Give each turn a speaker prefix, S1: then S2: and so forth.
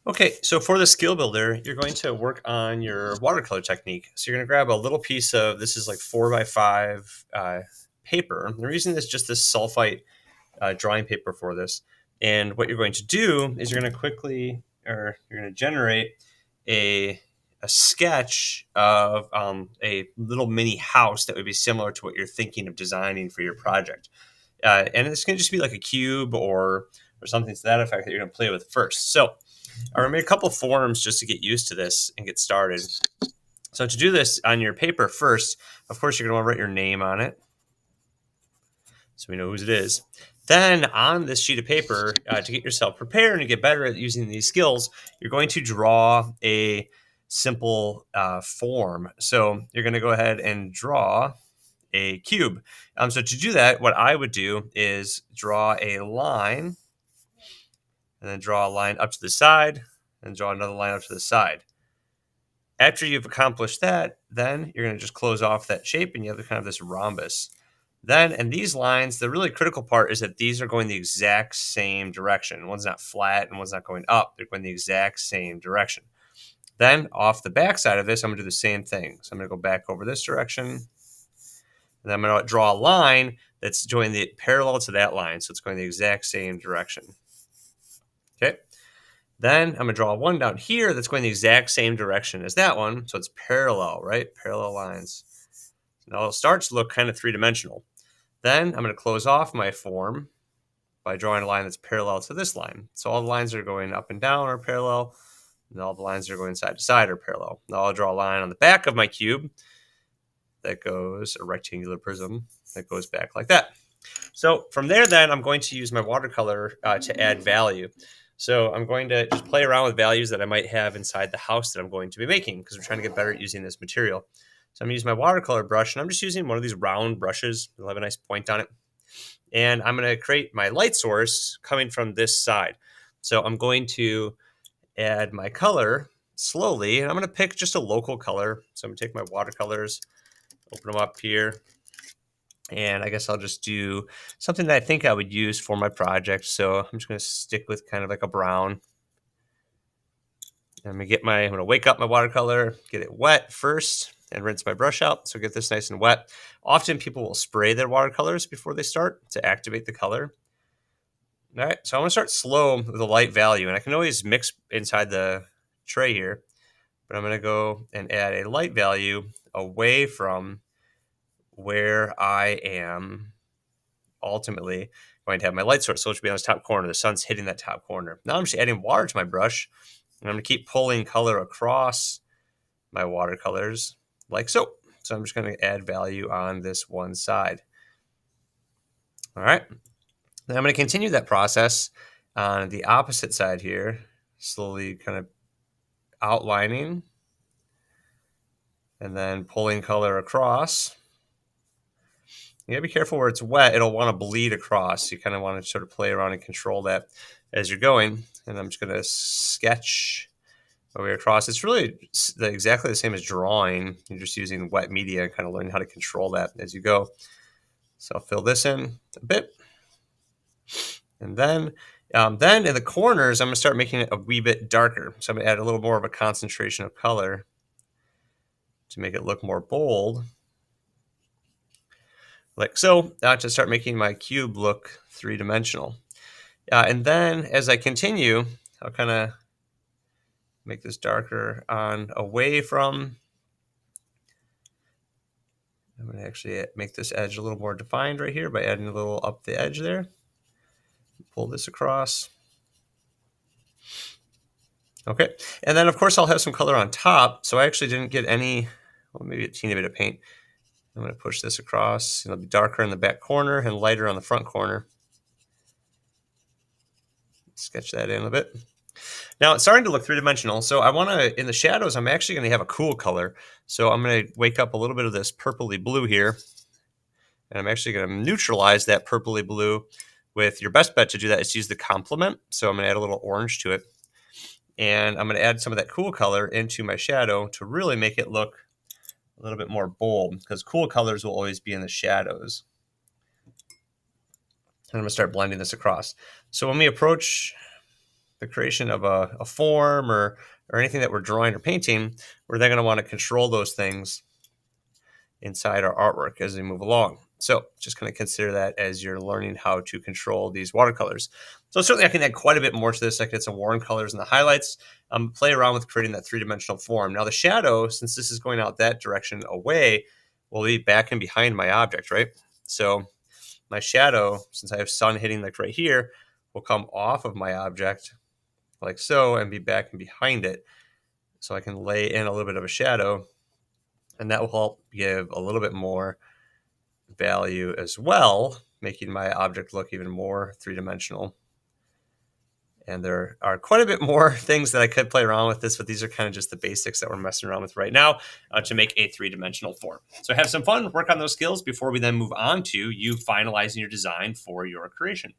S1: Okay, so for the skill builder, you're going to work on your watercolor technique. So you're going to grab a little piece of, this is like 4x5 paper. They're using this, just this sulfite drawing paper for this. And what you're going to do is you're going to you're going to generate a, a sketch of a little mini house that would be similar to what you're thinking of designing for your project. And it's going to just be like a cube or something to that effect that you're going to play with first. So I made a couple of forms just to get used to this and get started. So to do this on your paper first, of course, you're going to want to write your name on it so we know whose it is. Then on this sheet of paper, to get yourself prepared and to get better at using these skills, you're going to draw a simple form. So you're going to go ahead and draw a cube. So to do that, what I would do is draw a line and then draw a line up to the side and draw another line up to the side. After you've accomplished that, then you're going to just close off that shape and you have kind of this rhombus. Then, and these lines, the really critical part is that these are going the exact same direction. One's not flat and one's not going up. They're going the exact same direction. Then off the back side of this, I'm going to do the same thing. So I'm going to go back over this direction. And then I'm going to draw a line that's going the parallel to that line. So it's going the exact same direction. Okay. Then I'm going to draw one down here that's going the exact same direction as that one. So it's parallel, right? Parallel lines. Now it'll start to look kind of three-dimensional. Then I'm going to close off my form by drawing a line that's parallel to this line. So all the lines that are going up and down are parallel, and all the lines that are going side to side are parallel. Now I'll draw a line on the back of my cube that goes, a rectangular prism that goes back like that. So from there, then I'm going to use my watercolor to add value. So I'm going to just play around with values that I might have inside the house that I'm going to be making because we're trying to get better at using this material. So I'm going to use my watercolor brush, and I'm just using one of these round brushes. It'll have a nice point on it. And I'm going to create my light source coming from this side. So I'm going to add my color slowly, and I'm going to pick just a local color. So I'm going to take my watercolors, open them up here, and I guess I'll just do something that I think I would use for my project. So I'm just going to stick with kind of like a brown. I'm going to wake up my watercolor, get it wet first, and rinse my brush out. So get this nice and wet. Often people will spray their watercolors before they start to activate the color. All right, so I'm gonna start slow with a light value, and I can always mix inside the tray here, but I'm gonna go and add a light value away from where I am ultimately going to have my light source. So it should be on this top corner. The sun's hitting that top corner. Now I'm just adding water to my brush, and I'm gonna keep pulling color across my watercolors like so. So I'm just gonna add value on this one side. All right. Then I'm going to continue that process on the opposite side here, slowly kind of outlining and then pulling color across. You gotta be careful where it's wet. It'll want to bleed across. You kind of want to sort of play around and control that as you're going. And I'm just going to sketch my way across. It's really exactly the same as drawing. You're just using wet media and kind of learning how to control that as you go. So I'll fill this in a bit. And then in the corners, I'm going to start making it a wee bit darker. So I'm going to add a little more of a concentration of color to make it look more bold. Like so, to start making my cube look three-dimensional. And then as I continue, I'll kind of make this darker on away from. I'm going to actually make this edge a little more defined right here by adding a little up the edge there. Pull this across. Okay, and then of course I'll have some color on top. So I actually didn't get any, well, maybe a teeny bit of paint. I'm going to push this across. It'll be darker in the back corner and lighter on the front corner. Sketch that in a bit. Now it's starting to look three-dimensional. So I want to, in the shadows, I'm actually going to have a cool color. So I'm going to wake up a little bit of this purpley blue here. And I'm actually going to neutralize that purpley blue with, your best bet to do that is to use the complement. So I'm going to add a little orange to it. And I'm going to add some of that cool color into my shadow to really make it look a little bit more bold, because cool colors will always be in the shadows. And I'm going to start blending this across. So when we approach the creation of a form or anything that we're drawing or painting, we're then going to want to control those things inside our artwork as we move along. So just kind of consider that as you're learning how to control these watercolors. So certainly I can add quite a bit more to this. I can add some warm colors in the highlights, play around with creating that three-dimensional form. Now the shadow, since this is going out that direction away, will be back and behind my object, right? So my shadow, since I have sun hitting like right here, will come off of my object like so and be back and behind it. So I can lay in a little bit of a shadow, and that will help give a little bit more value as well, making my object look even more three-dimensional. And there are quite a bit more things that I could play around with this, but these are kind of just the basics that we're messing around with right now to make a three-dimensional form. So have some fun, work on those skills before we then move on to you finalizing your design for your creation.